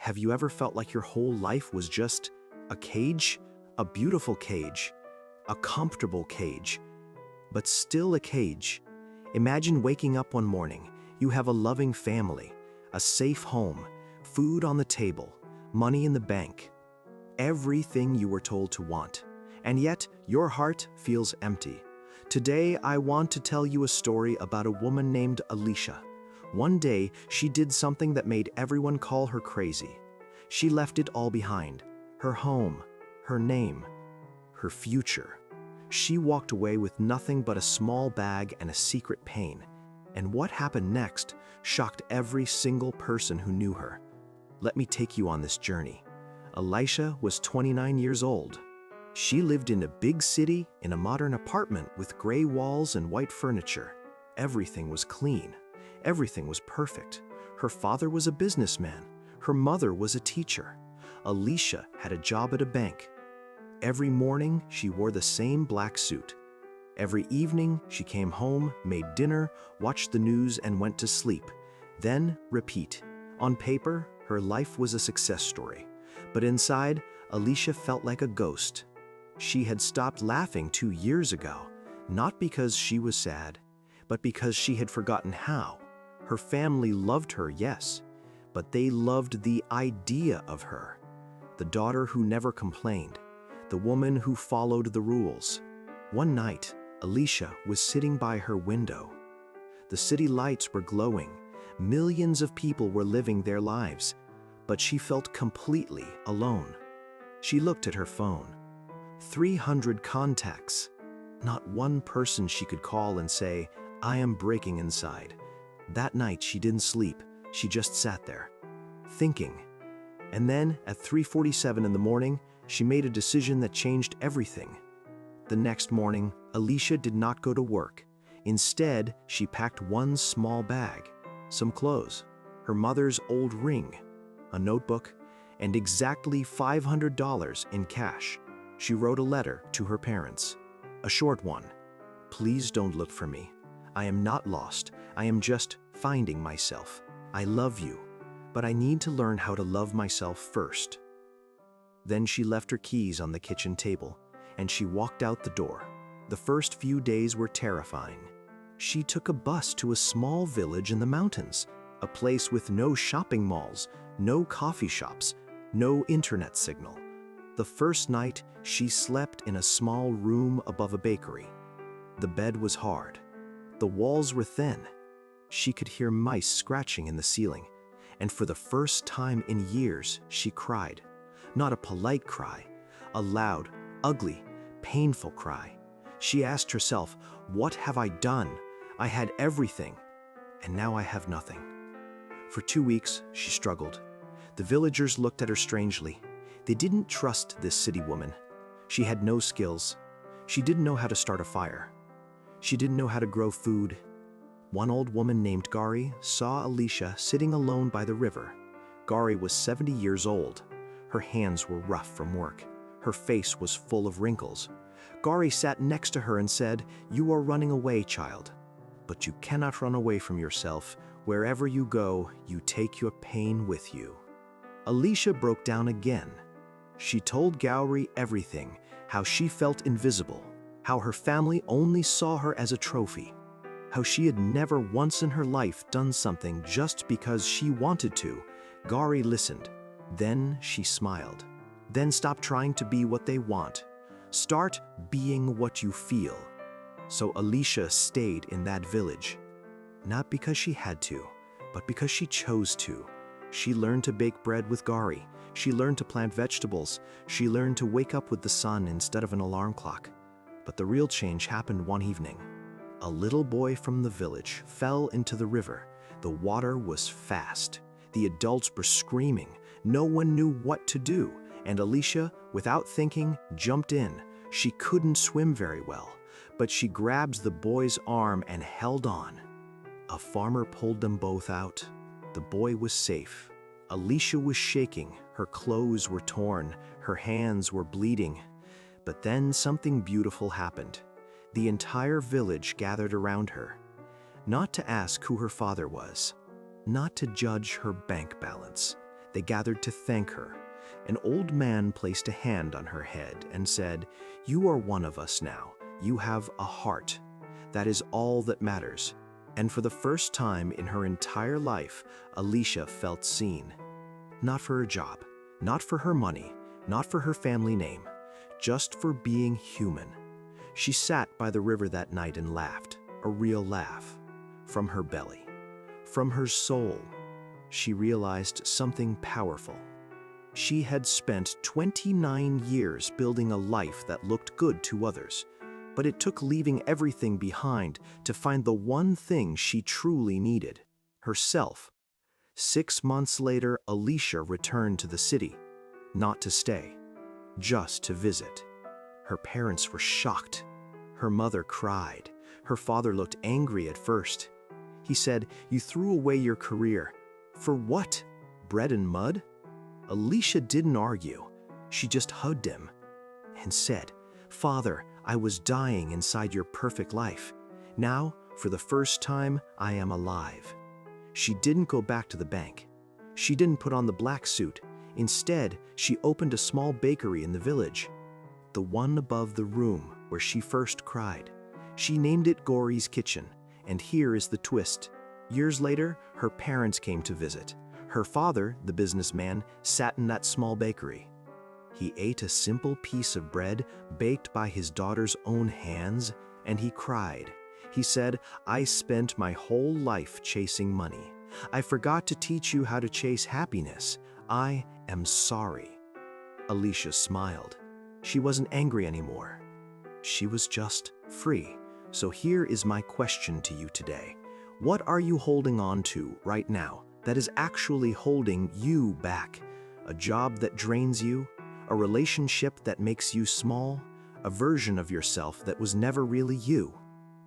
Have you ever felt like your whole life was just a cage? A beautiful cage, a comfortable cage, but still a cage. Imagine waking up one morning. You have a loving family, a safe home, food on the table, money in the bank, everything you were told to want. And yet, your heart feels empty. Today, I want to tell you a story about a woman named Alicia. One day, she did something that made everyone call her crazy. She left it all behind. Her home, her name, her future. She walked away with nothing but a small bag and a secret pain. And what happened next shocked every single person who knew her. Let me take you on this journey. Alicia was 29 years old. She lived in a big city in a modern apartment with gray walls and white furniture. Everything was clean. Everything was perfect. Her father was a businessman. Her mother was a teacher. Alicia had a job at a bank. Every morning, she wore the same black suit. Every evening, she came home, made dinner, watched the news, and went to sleep. Then, repeat. On paper, her life was a success story. But inside, Alicia felt like a ghost. She had stopped laughing 2 years ago, not because she was sad, but because she had forgotten how. Her family loved her, yes, but they loved the idea of her. The daughter who never complained, the woman who followed the rules. One night, Alicia was sitting by her window. The city lights were glowing. Millions of people were living their lives, but she felt completely alone. She looked at her phone. 300 contacts. Not one person she could call and say, "I am breaking inside." That night, she didn't sleep. She just sat there, thinking. And then, at 3:47 in the morning, she made a decision that changed everything. The next morning, Alicia did not go to work. Instead, she packed one small bag, some clothes, her mother's old ring, a notebook, and exactly $500 in cash. She wrote a letter to her parents, a short one. "Please don't look for me. I am not lost. I am just finding myself. I love you, but I need to learn how to love myself first." Then she left her keys on the kitchen table, and she walked out the door. The first few days were terrifying. She took a bus to a small village in the mountains, a place with no shopping malls, no coffee shops, no internet signal. The first night, she slept in a small room above a bakery. The bed was hard. The walls were thin. She could hear mice scratching in the ceiling, and for the first time in years, she cried. Not a polite cry, a loud, ugly, painful cry. She asked herself, "What have I done? I had everything, and now I have nothing." For 2 weeks, she struggled. The villagers looked at her strangely. They didn't trust this city woman. She had no skills. She didn't know how to start a fire. She didn't know how to grow food. One old woman named Gari saw Alicia sitting alone by the river. Gari was 70 years old. Her hands were rough from work. Her face was full of wrinkles. Gari sat next to her and said, "You are running away, child. But you cannot run away from yourself. Wherever you go, you take your pain with you." Alicia broke down again. She told Gowri everything, how she felt invisible, how her family only saw her as a trophy, how she had never once in her life done something just because she wanted to. Gowri listened. Then she smiled. Then stop trying to be what they want. Start being what you feel. So Alicia stayed in that village. Not because she had to, but because she chose to. She learned to bake bread with Gari. She learned to plant vegetables. She learned to wake up with the sun instead of an alarm clock. But the real change happened one evening. A little boy from the village fell into the river. The water was fast. The adults were screaming. No one knew what to do, and Alicia, without thinking, jumped in. She couldn't swim very well, but she grabbed the boy's arm and held on. A farmer pulled them both out. The boy was safe. Alicia was shaking. Her clothes were torn. Her hands were bleeding. But then something beautiful happened. The entire village gathered around her, not to ask who her father was, not to judge her bank balance. They gathered to thank her. An old man placed a hand on her head and said, "You are one of us now. You have a heart. That is all that matters." And for the first time in her entire life, Alicia felt seen. Not for her job, not for her money, not for her family name, just for being human. She sat by the river that night and laughed, a real laugh, from her belly, from her soul. She realized something powerful. She had spent 29 years building a life that looked good to others, but it took leaving everything behind to find the one thing she truly needed, herself. 6 months later, Alicia returned to the city, not to stay, just to visit. Her parents were shocked. Her mother cried. Her father looked angry at first. He said, "You threw away your career. For what? Bread and mud?" Alicia didn't argue. She just hugged him and said, "Father, I was dying inside your perfect life. Now, for the first time, I am alive." She didn't go back to the bank. She didn't put on the black suit. Instead, she opened a small bakery in the village, the one above the room where she first cried. She named it Gory's Kitchen, and here is the twist. Years later, her parents came to visit. Her father, the businessman, sat in that small bakery. He ate a simple piece of bread baked by his daughter's own hands, and he cried. He said, "I spent my whole life chasing money. I forgot to teach you how to chase happiness. I am sorry." Alicia smiled. She wasn't angry anymore. She was just free. So here is my question to you today. What are you holding on to right now that is actually holding you back? A job that drains you? A relationship that makes you small? A version of yourself that was never really you?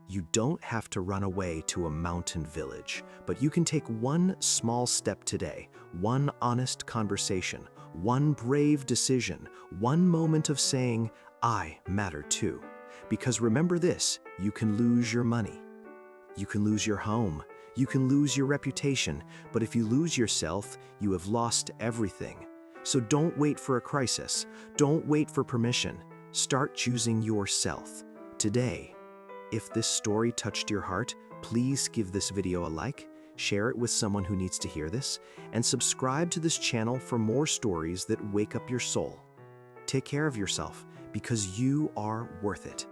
You don't have to run away to a mountain village, but you can take one small step today, one honest conversation, one brave decision, one moment of saying, "I matter too." Because remember this, you can lose your money. You can lose your home. You can lose your reputation. But if you lose yourself, you have lost everything. So don't wait for a crisis. Don't wait for permission. Start choosing yourself today. If this story touched your heart, please give this video a like, share it with someone who needs to hear this, and subscribe to this channel for more stories that wake up your soul. Take care of yourself, because you are worth it.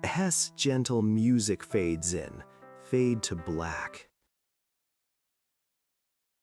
As gentle music fades in, fade to black.